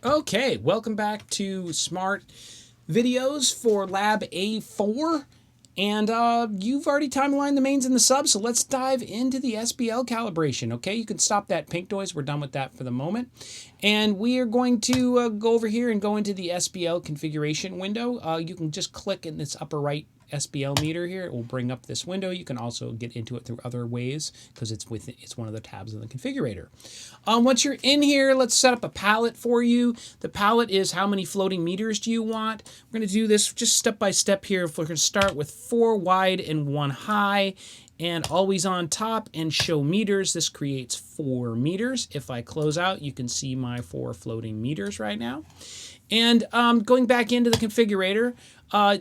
Okay, welcome back to Smart Videos for Lab A4. And you've already timelined the mains and the subs, so let's dive into the Sbl calibration, okay? You can stop that pink noise. We're done with that for the moment. And we are going to go over here and go into the Sbl configuration window. You can just click in this upper right Sbl meter here. It will bring up this window. You can also get into it through other ways because it's one of the tabs in the configurator. Once you're in here, let's set up a palette for you. The palette is how many floating meters do you want. We're going to do this just step by step here. We're going to start with 4 wide and 1 high and always on top and show meters. This creates 4 meters. If I close out, you can see my 4 floating meters right now. And going back into the configurator,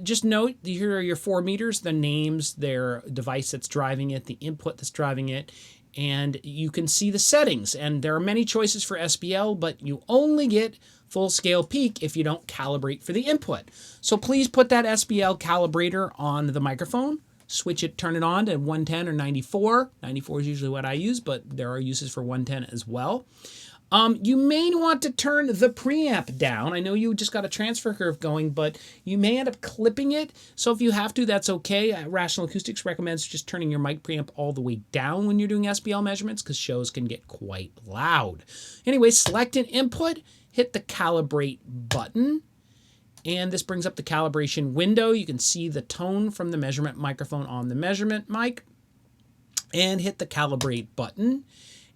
just note here are your 4 meters, the names, their device that's driving it, the input that's driving it, and you can see the settings. And there are many choices for Sbl, but you only get full scale peak if you don't calibrate for the input. So please put that Sbl calibrator on the microphone. Switch it, turn it on to 110 or 94. 94 is usually what I use, but there are uses for 110 as well. You may want to turn the preamp down. I know you just got a transfer curve going, but you may end up clipping it. So if you have to, that's okay. Rational Acoustics recommends just turning your mic preamp all the way down when you're doing Sbl measurements because shows can get quite loud. Anyway, select an input, hit the calibrate button. And this brings up the calibration window. You can see the tone from the measurement microphone on the measurement mic. And hit the calibrate button.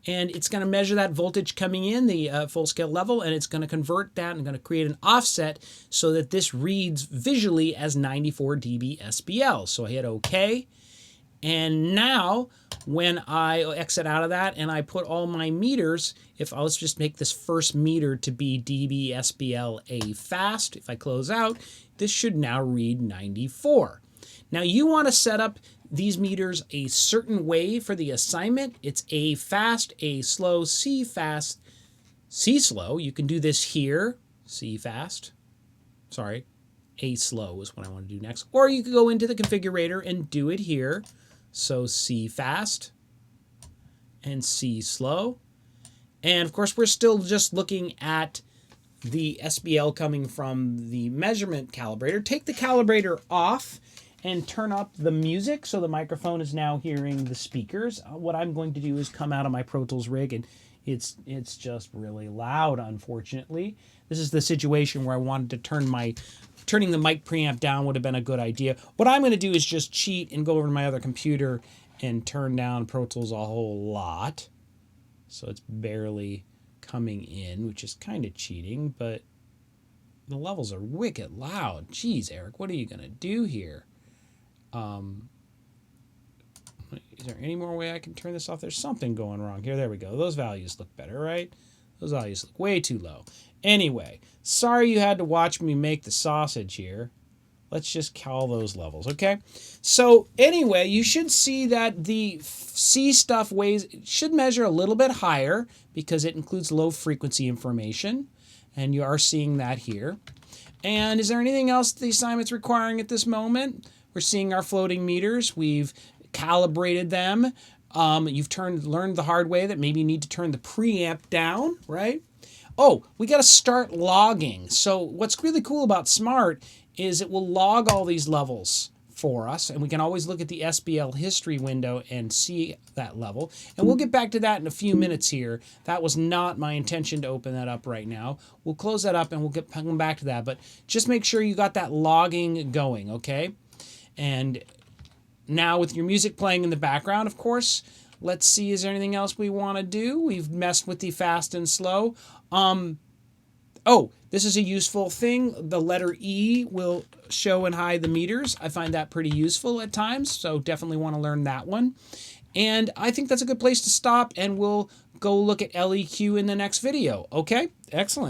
And it's going to measure that voltage coming in, the full scale level, and it's going to convert that and going to create an offset so that this reads visually as 94 dB Sbl. So I hit OK. And now when I exit out of that and I put all my meters, let's just make this first meter to be dB Sbl A fast. If I close out, this should now read 94. Now you want to set up these meters a certain way for the assignment. It's A fast, A slow, C fast, C slow. You can do this here, C fast. Sorry, A slow is what I want to do next. Or you could go into the configurator and do it here. So C fast and C slow. And of course, we're still just looking at the Sbl coming from the measurement calibrator. Take the calibrator off and turn up the music so the microphone is now hearing the speakers. What I'm going to do is come out of my Pro Tools rig, and it's just really loud, unfortunately. This is the situation where I wanted to turning the mic preamp down would have been a good idea. What I'm going to do is just cheat and go over to my other computer and turn down Pro Tools a whole lot. So it's barely coming in, which is kind of cheating, but the levels are wicked loud. Jeez, Eric, what are you going to do here? Is there any more way I can turn this off? There's something going wrong here. There we go. Those values look better, right? Those values look way too low. Anyway, sorry you had to watch me make the sausage here. Let's just call those levels, okay? So anyway, you should see that the C stuff should measure a little bit higher because it includes low frequency information. And you are seeing that here. And is there anything else the assignment's requiring at this moment? We're seeing our floating meters. We've calibrated them. You've learned the hard way that maybe you need to turn the preamp down, right? Oh, we got to start logging. So what's really cool about Smaart is it will log all these levels for us, and we can always look at the Sbl history window and see that level. And we'll get back to that in a few minutes here. That was not my intention to open that up right now. We'll close that up and we'll come back to that. But just make sure you got that logging going, okay? And now with your music playing in the background, of course, let's see, is there anything else we want to do? We've messed with the fast and slow. Oh, this is a useful thing. The letter E will show and hide the meters. I find that pretty useful at times, so definitely want to learn that one. And I think that's a good place to stop, and we'll go look at LEQ in the next video. Okay? Excellent.